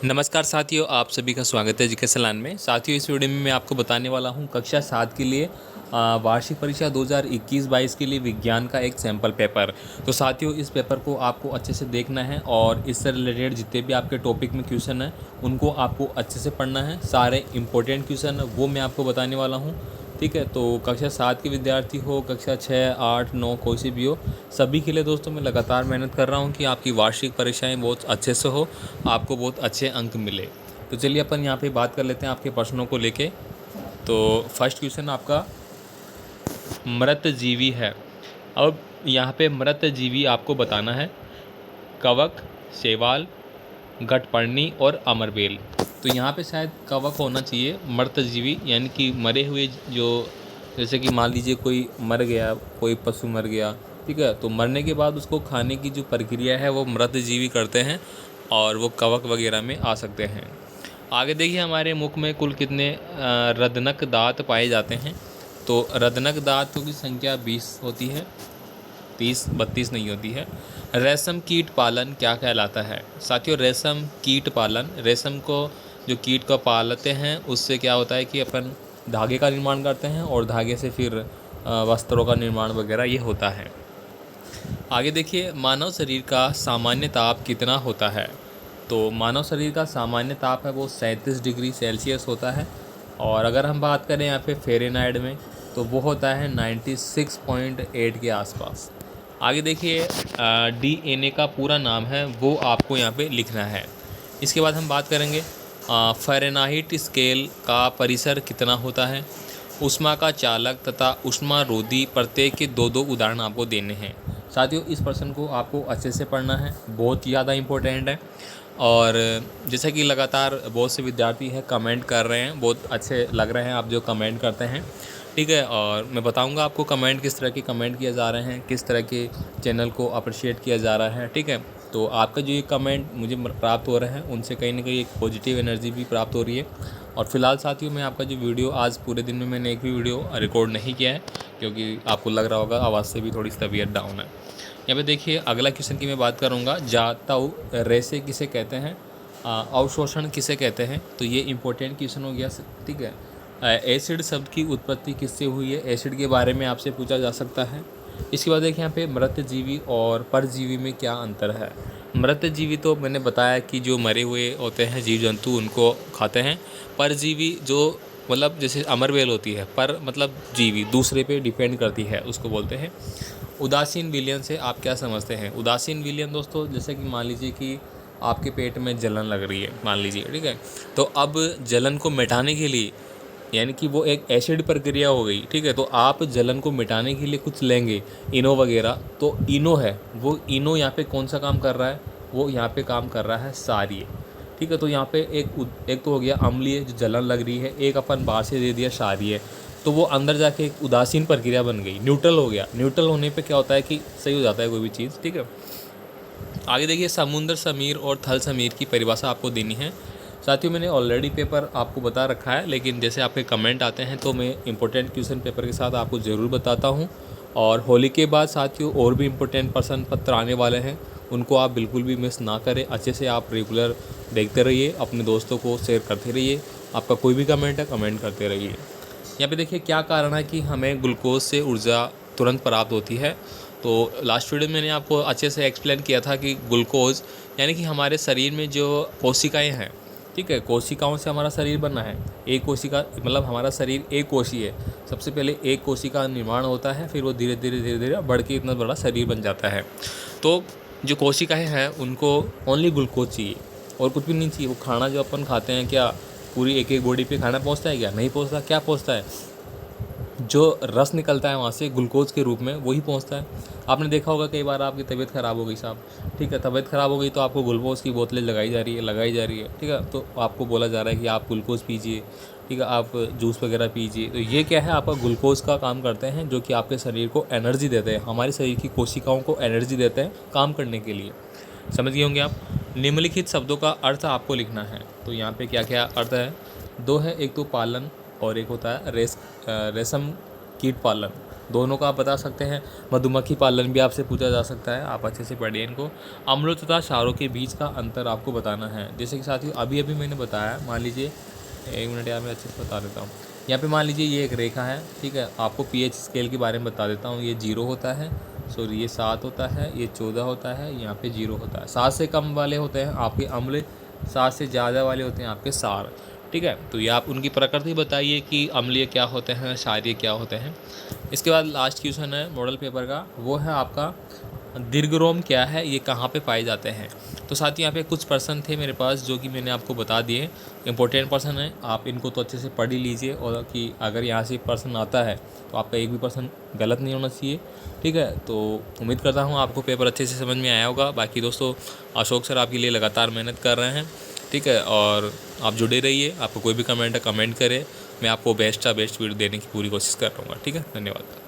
नमस्कार साथियों, आप सभी का स्वागत है एजुकेशन लाइन में। साथियों, इस वीडियो में मैं आपको बताने वाला हूं कक्षा 7 के लिए वार्षिक परीक्षा 2021-22 के लिए विज्ञान का एक सैम्पल पेपर। तो साथियों, इस पेपर को आपको अच्छे से देखना है और इससे रिलेटेड जितने भी आपके टॉपिक में क्वेश्चन हैं उनको आपको अच्छे से पढ़ना है। सारे इंपॉर्टेंट क्वेश्चन वो मैं आपको बताने वाला हूँ। ठीक है, तो कक्षा 7 के विद्यार्थी हो, कक्षा 6, 8, 9 कोई सी भी हो, सभी के लिए दोस्तों मैं लगातार मेहनत कर रहा हूँ कि आपकी वार्षिक परीक्षाएं बहुत अच्छे से हो, आपको बहुत अच्छे अंक मिले। तो चलिए अपन यहाँ पे बात कर लेते हैं आपके प्रश्नों को लेके। तो फर्स्ट क्वेश्चन आपका मृत जीवी है। अब यहाँ पे मृत जीवी आपको बताना है कवक, शैवाल, गटपर्णी और अमरबेल। तो यहाँ पे शायद कवक होना चाहिए, मृत जीवी यानी कि मरे हुए जो, जैसे कि मान लीजिए कोई मर गया, कोई पशु मर गया, ठीक है, तो मरने के बाद उसको खाने की जो प्रक्रिया है वो मृत जीवी करते हैं और वो कवक वगैरह में आ सकते हैं। आगे देखिए, हमारे मुख में कुल कितने रदनक दांत पाए जाते हैं। तो रदनक दांतों की संख्या 20 होती है, 30-32 नहीं होती है। रेशम कीट पालन क्या कहलाता है? साथियों, रेशम कीट पालन, रेशम को जो कीट को पालते हैं उससे क्या होता है कि अपन धागे का निर्माण करते हैं और धागे से फिर वस्त्रों का निर्माण वगैरह ये होता है। आगे देखिए, मानव शरीर का सामान्य ताप कितना होता है? तो मानव शरीर का सामान्य ताप है वो 37 डिग्री सेल्सियस होता है। और अगर हम बात करें यहाँ पे फ़ारेनहाइट में, तो वो होता है 96.8 के आसपास। आगे देखिए, डीएनए का पूरा नाम है वो आपको यहाँ पे लिखना है। इसके बाद हम बात करेंगे फ़ारेनहाइट स्केल का परिसर कितना होता है। ऊष्मा का चालक तथा ऊष्मा रोधी प्रत्येक के दो उदाहरण आपको देने हैं। साथियों, इस प्रश्न को आपको अच्छे से पढ़ना है, बहुत ज़्यादा इम्पोर्टेंट है। और जैसे कि लगातार बहुत से विद्यार्थी हैं कमेंट कर रहे हैं, बहुत अच्छे लग रहे हैं आप जो कमेंट करते हैं, ठीक है। और मैं बताऊंगा आपको कमेंट किस तरह के कमेंट किए जा रहे हैं, किस तरह के चैनल को अप्रिशिएट किया जा रहा है, ठीक है। तो आपका जो ये कमेंट मुझे प्राप्त हो रहे हैं उनसे कहीं ना कहीं एक पॉजिटिव एनर्जी भी प्राप्त हो रही है। और फिलहाल साथियों, मैं आपका जो वीडियो आज पूरे दिन में मैंने एक भी वीडियो रिकॉर्ड नहीं किया है, क्योंकि आपको लग रहा होगा आवाज़ से भी थोड़ी तबीयत डाउन है। यहाँ पे देखिए, अगला क्वेश्चन की मैं बात करूँगा, जाताऊ रेसे किसे कहते हैं, अवशोषण किसे कहते हैं। तो ये इंपॉर्टेंट क्वेश्चन हो गया, ठीक है। एसिड शब्द की उत्पत्ति किससे हुई है, एसिड के बारे में आपसे पूछा जा सकता है। इसके बाद देखिए यहाँ पे मृत जीवी और परजीवी में क्या अंतर है। मृत जीवी तो मैंने बताया कि जो मरे हुए होते हैं जीव जंतु उनको खाते हैं। परजीवी जो मतलब जैसे अमरबेल होती है, पर मतलब जीवी दूसरे पे डिपेंड करती है, उसको बोलते हैं। उदासीन विलयन से आप क्या समझते हैं? उदासीन विलयन दोस्तों, जैसे कि मान लीजिए कि आपके पेट में जलन लग रही है, मान लीजिए, ठीक है। तो अब जलन को मिटाने के लिए, यानी कि वो एक एसिड प्रक्रिया हो गई, ठीक है, तो आप जलन को मिटाने के लिए कुछ लेंगे, इनो वगैरह। तो इनो है, वो इनो यहाँ पे कौन सा काम कर रहा है? वो यहाँ पे काम कर रहा है क्षारीय, ठीक है। तो यहाँ पे एक तो हो गया अम्लीय जो जलन लग रही है, एक अपन बाहर से दे दिया क्षारीय, तो वो अंदर जाके एक उदासीन प्रक्रिया बन गई, न्यूट्रल हो गया। न्यूट्रल होने पे क्या होता है कि सही हो जाता है कोई भी चीज़, ठीक है। आगे देखिए, समुद्र समीर और थल समीर की परिभाषा आपको देनी है। साथियों, मैंने ऑलरेडी पेपर आपको बता रखा है, लेकिन जैसे आपके कमेंट आते हैं तो मैं इंपॉर्टेंट क्वेश्चन पेपर के साथ आपको ज़रूर बताता हूँ। और होली के बाद साथियों और भी इम्पोर्टेंट प्रश्न पत्र आने वाले हैं, उनको आप बिल्कुल भी मिस ना करें। अच्छे से आप रेगुलर देखते रहिए, अपने दोस्तों को शेयर करते रहिए। आपका कोई भी कमेंट है, कमेंट करते रहिए। यहाँ पे देखिए, क्या कारण है कि हमें ग्लूकोज से ऊर्जा तुरंत प्राप्त होती है। तो लास्ट वीडियो में मैंने आपको अच्छे से एक्सप्लेन किया था कि ग्लूकोज यानी कि हमारे शरीर में जो कोशिकाएं हैं, ठीक है, कोशिकाओं से हमारा शरीर बना है। एक कोशिका मतलब हमारा शरीर एक कोशी है। सबसे पहले एक कोशिका निर्माण होता है, फिर वो धीरे धीरे बढ़ के इतना बड़ा शरीर बन जाता है। तो जो कोशिकाएं हैं उनको ओनली ग्लूकोज चाहिए और कुछ भी नहीं चाहिए। वो खाना जो अपन खाते हैं, क्या पूरी एक एक बॉडी पे खाना पहुंचता है? क्या नहीं पहुंचता। क्या पहुंचता है? जो रस निकलता है वहाँ से ग्लूकोज के रूप में, वही पहुँचता है। आपने देखा होगा कई बार आपकी तबीयत ख़राब हो गई साहब, ठीक है, तबीयत ख़राब हो गई तो आपको ग्लूकोज की बोतलें लगाई जा रही है, ठीक है। तो आपको बोला जा रहा है कि आप ग्लूकोज पीजिए, ठीक है, आप जूस वगैरह पीजिए। तो ये क्या है, आपका ग्लूकोज का काम करते हैं, जो कि आपके शरीर को एनर्जी देते हैं, हमारे शरीर की कोशिकाओं को एनर्जी देते हैं काम करने के लिए। समझ गए होंगे आप। निम्नलिखित शब्दों का अर्थ आपको लिखना है। तो यहाँ पे क्या क्या अर्थ है? दो है, एक तो पालन और एक होता है रेशम कीट पालन। दोनों का आप बता सकते हैं। मधुमक्खी पालन भी आपसे पूछा जा सकता है, आप अच्छे से पढ़िए इनको। अम्लों तथा क्षारों के बीच का अंतर आपको बताना है। जैसे कि साथियों अभी अभी मैंने बताया, मान लीजिए 1 मिनट यार मैं अच्छे से बता देता हूँ। यहाँ पे मान लीजिए ये एक रेखा है, ठीक है। आपको पीएच स्केल के बारे में बता देता हूँ। ये 0 होता है, सॉरी ये 7 होता है, ये 14 होता है, यहाँ पे 0 होता है। 7 से कम वाले होते हैं आपके अम्ल, 7 से ज़्यादा वाले होते हैं आपके सार, ठीक है। तो ये आप उनकी प्रकृति बताइए कि अम्लीय क्या होते हैं, क्षारीय क्या होते हैं। इसके बाद लास्ट क्वेश्चन है मॉडल पेपर का, वो है आपका दीर्घरोम क्या है, ये कहाँ पे पाए जाते हैं। तो साथ ही यहाँ पे कुछ पर्सन थे मेरे पास जो कि मैंने आपको बता दिए, इंपॉर्टेंट पर्सन है। आप इनको तो अच्छे से पढ़ ही लीजिए, और कि अगर यहाँ से पर्सन आता है तो आपका एक भी पर्सन गलत नहीं होना चाहिए, ठीक है। तो उम्मीद करता हूँ आपको पेपर अच्छे से समझ में आया होगा। बाकी दोस्तों अशोक सर आपके लिए लगातार मेहनत कर रहे हैं, ठीक है। और आप जुड़े रहिए, आपको कोई भी कमेंट है कमेंट करें, मैं आपको बेस्ट वीडियो देने की पूरी कोशिश कर रहा हूँ, ठीक है। धन्यवाद।